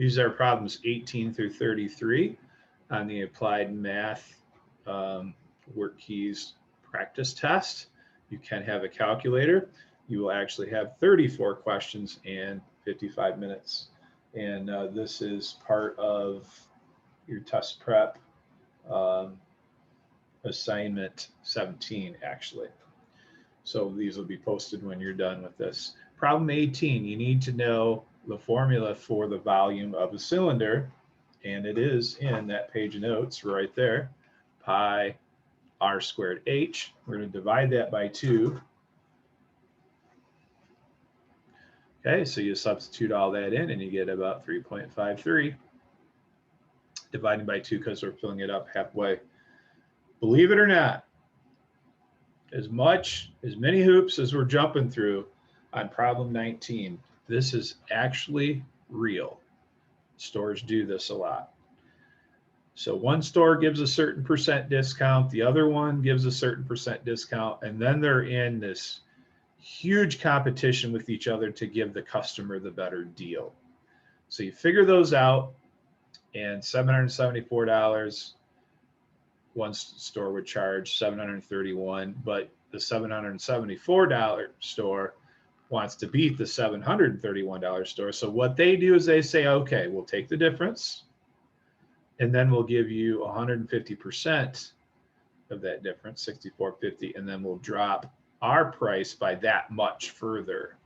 These are problems 18 through 33 on the Applied Math WorkKeys practice test. You can have a calculator. You will actually have 34 questions and 55 minutes. And this is part of your test prep assignment 17, actually. So these will be posted when you're done with this. Problem 18, you need to know the formula for the volume of a cylinder, and it is in that page of notes right there, pi r squared h. We're going to divide that by 2. Okay, so you substitute all that in and you get about 3.53 divided by 2 because we're filling it up halfway. Believe it or not, as many hoops as we're jumping through on problem 19, this is actually real. Stores do this a lot. So one store gives a certain percent discount, the other one gives a certain percent discount, and then they're in this huge competition with each other to give the customer the better deal. So you figure those out, and $774, one store would charge $731, but the $774 store wants to beat the $731 store. So what they do is they say, okay, we'll take the difference, and then we'll give you 150% of that difference, $64.50, and then we'll drop our price by that much further.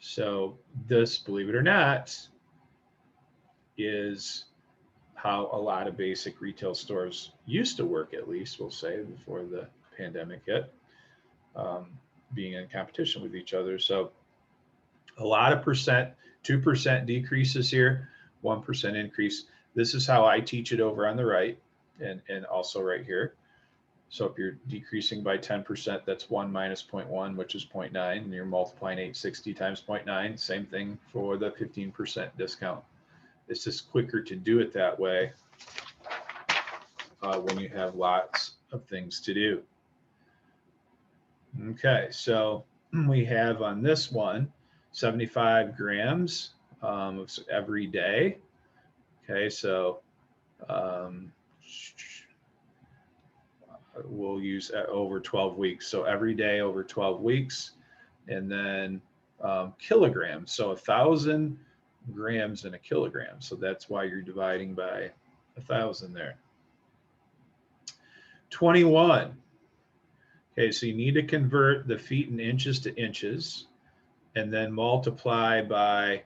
So this, believe it or not, is how a lot of basic retail stores used to work, at least, we'll say, before the pandemic hit, being in competition with each other. So a lot of percent, 2% decreases here, 1% increase. This is how I teach it over on the right, and also right here. So if you're decreasing by 10%, that's 1 minus 0.1, which is 0.9, and you're multiplying 860 times 0.9. Same thing for the 15% discount. It's just quicker to do it that way when you have lots of things to do. Okay, so we have on this one 75 grams every day. Okay, so we'll use over 12 weeks. So every day over 12 weeks, and then kilograms. So 1,000 grams in a kilogram. So that's why you're dividing by 1,000 there. 21. Okay, so you need to convert the feet and inches to inches, and then multiply by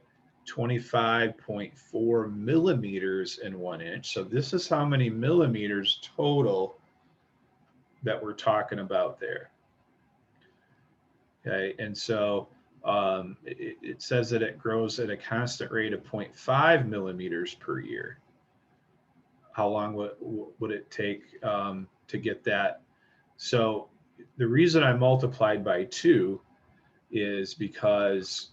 25.4 millimeters in 1 inch. So this is how many millimeters total that we're talking about there. Okay, and so it says that it grows at a constant rate of 0.5 millimeters per year. How long would it take to get that? So the reason I multiplied by 2 is because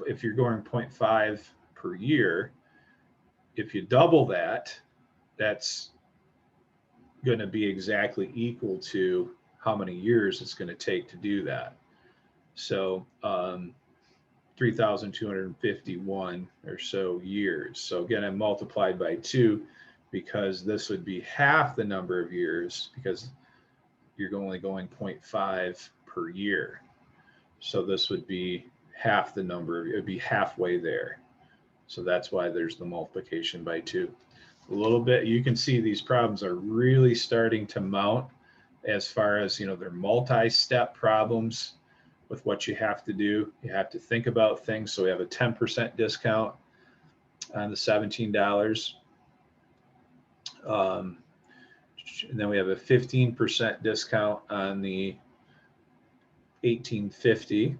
if you're going 0.5 per year, if you double that, that's going to be exactly equal to how many years it's going to take to do that. So 3,251 or so years. So again, I multiplied by 2 because this would be half the number of years, because you're only going 0.5 per year. So this would be half the number, it would be halfway there. So that's why there's the multiplication by 2. A little bit, you can see these problems are really starting to mount as far as, you know, they're multi-step problems with what you have to do. You have to think about things. So we have a 10% discount on the $17. And then we have a 15% discount on the $18.50.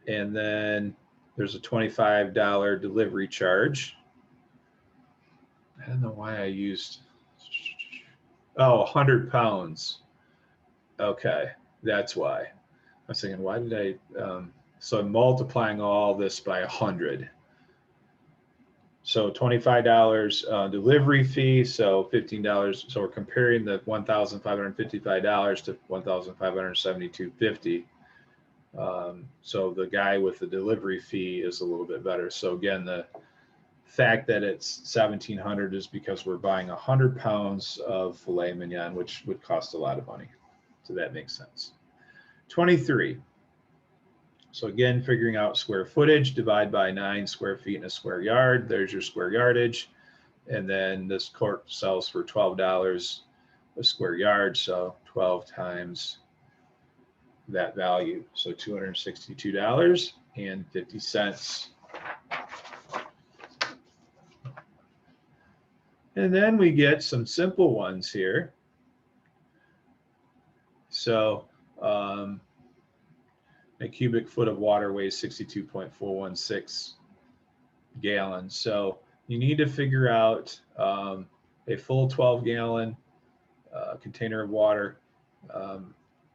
And then there's a $25 delivery charge. I don't know why I used, 100 pounds. Okay, that's why. I was thinking, why did I, so I'm multiplying all this by 100. So $25 delivery fee, so $15. So we're comparing the $1,555 to $1,572.50. So the guy with the delivery fee is a little bit better. So again, the fact that it's 1,700 is because we're buying 100 pounds of filet mignon, which would cost a lot of money. So that makes sense. 23. So again, figuring out square footage, divide by 9 square feet in a square yard. There's your square yardage. And then this court sells for $12 a square yard. So 12 times that value. So $262.50. And then we get some simple ones here. So a cubic foot of water weighs 62.416 gallons. So you need to figure out a full 12-gallon container of water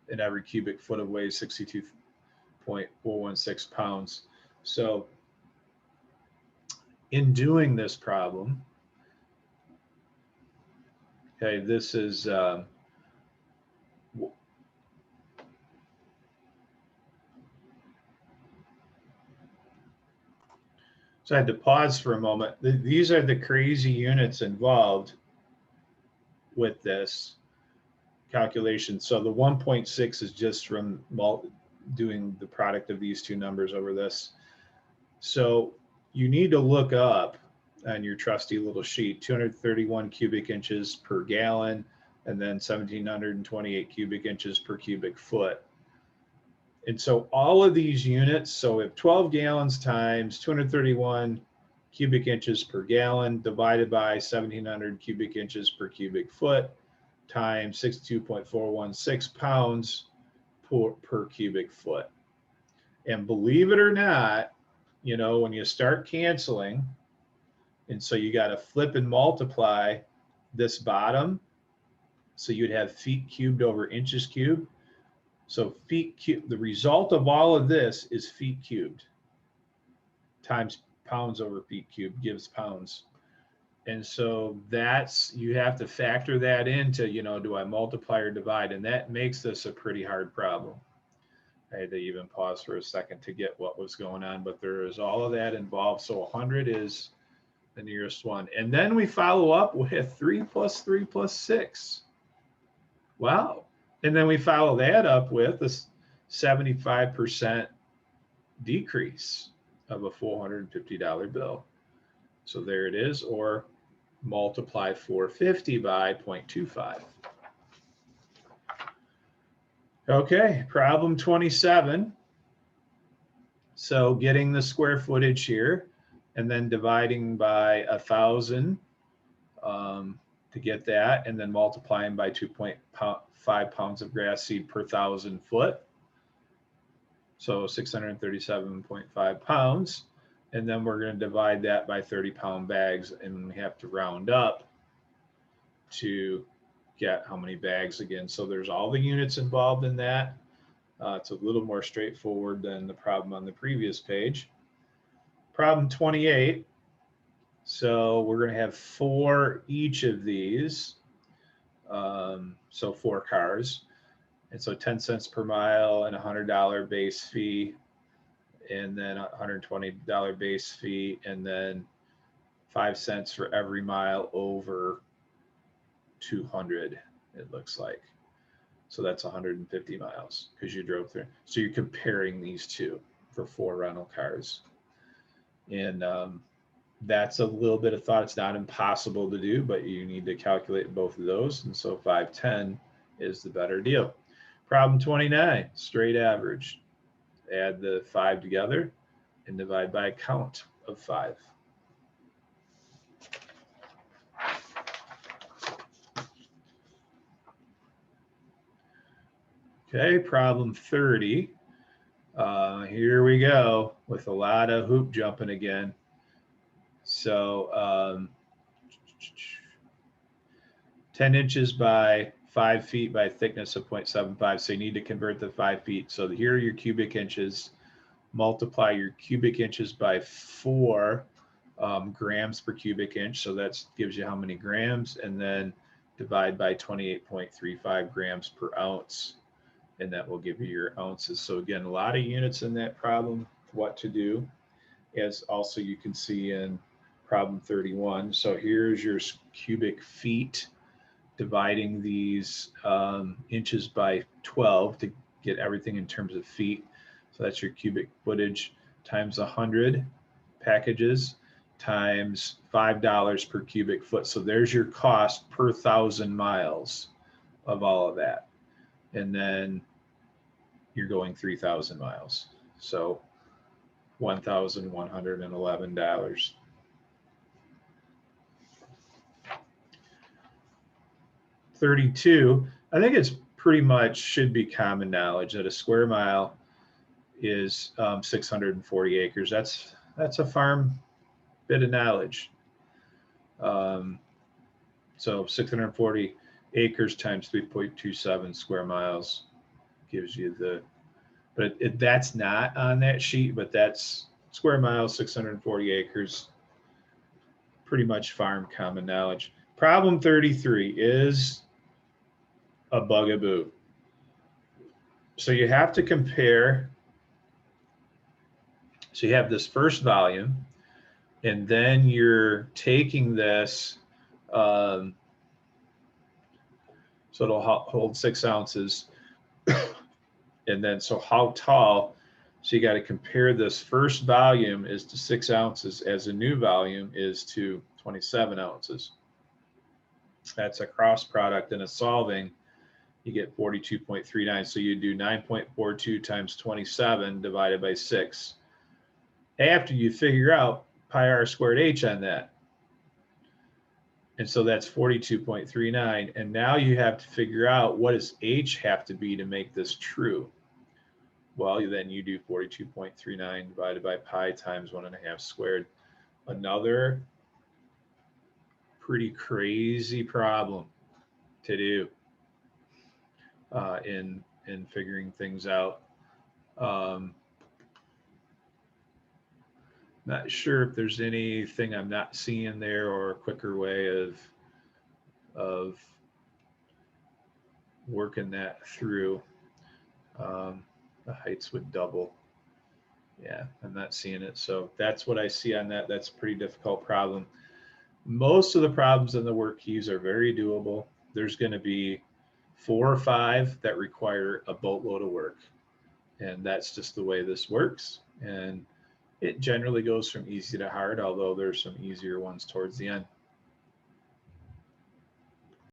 in every cubic foot of weighs 62.416 pounds. So in doing this problem, okay, this is so I had to pause for a moment. These are the crazy units involved with this calculation. So the 1.6 is just from doing the product of these two numbers over this. So you need to look up on your trusty little sheet 231 cubic inches per gallon and then 1,728 cubic inches per cubic foot. And so all of these units, so if 12 gallons times 231 cubic inches per gallon divided by 1,700 cubic inches per cubic foot times 62.416 pounds per cubic foot. And believe it or not, you know, when you start canceling, and so you got to flip and multiply this bottom. So you'd have feet cubed over inches cubed. So feet cubed, the result of all of this is feet cubed times pounds over feet cubed gives pounds. And so that's, you have to factor that into, you know, do I multiply or divide? And that makes this a pretty hard problem. I had to even pause for a second to get what was going on, but there is all of that involved. So 100 is the nearest one. And then we follow up with 3 plus 3 plus 6. Wow. And then we follow that up with a 75% decrease of a $450 bill. So there it is, or multiply 450 by 0.25. Okay, problem 27. So getting the square footage here and then dividing by 1,000 to get that, and then multiplying by 2.5 pounds of grass seed per 1,000 foot. So 637.5 pounds. And then we're going to divide that by 30-pound bags, and we have to round up to get how many bags again. So there's all the units involved in that. It's a little more straightforward than the problem on the previous page. Problem 28. So we're going to have 4 each of these. So 4 cars. And so 10 cents per mile and $100 base fee, and then $120 base fee, and then 5 cents for every mile over 200, it looks like. So that's 150 miles because you drove through. So you're comparing these two for 4 rental cars. And that's a little bit of thought. It's not impossible to do, but you need to calculate both of those. And so 510 is the better deal. Problem 29, straight average. Add the 5 together and divide by a count of 5. Okay, problem 30. Here we go with a lot of hoop jumping again. So 10 inches by 5 feet by thickness of 0.75. So you need to convert the 5 feet. So here are your cubic inches. Multiply your cubic inches by 4 grams per cubic inch. So that gives you how many grams, and then divide by 28.35 grams per ounce. and that will give you your ounces. So again, a lot of units in that problem, what to do, as also you can see in problem 31. So here's your cubic feet, dividing these inches by 12 to get everything in terms of feet. So that's your cubic footage times 100 packages times $5 per cubic foot. So there's your cost per 1,000 miles of all of that. And then you're going 3,000 miles. So $1,111. 32, I think it's pretty much should be common knowledge that a square mile is 640 acres. That's a farm bit of knowledge. So 640 acres times 3.27 square miles gives you the, but that's not on that sheet, but that's square miles, 640 acres, pretty much farm common knowledge. Problem 33 is a bugaboo. So you have to compare. So you have this first volume, and then you're taking this, so it'll hold 6 ounces. And then, so how tall? So you got to compare this first volume is to 6 ounces as a new volume is to 27 ounces. That's a cross product, and a solving, you get 42.39. So you do 9.42 times 27 divided by 6. After you figure out pi r squared h on that. And so that's 42.39. And now you have to figure out what does h have to be to make this true. Well, then you do 42.39 divided by pi times 1.5 squared. Another pretty crazy problem to do in figuring things out. Not sure if there's anything I'm not seeing there or a quicker way of working that through. The heights would double. Yeah, I'm not seeing it. So that's what I see on that. That's a pretty difficult problem. Most of the problems in the work keys are very doable. There's going to be 4 or 5 that require a boatload of work. And that's just the way this works. And it generally goes from easy to hard, although there's some easier ones towards the end.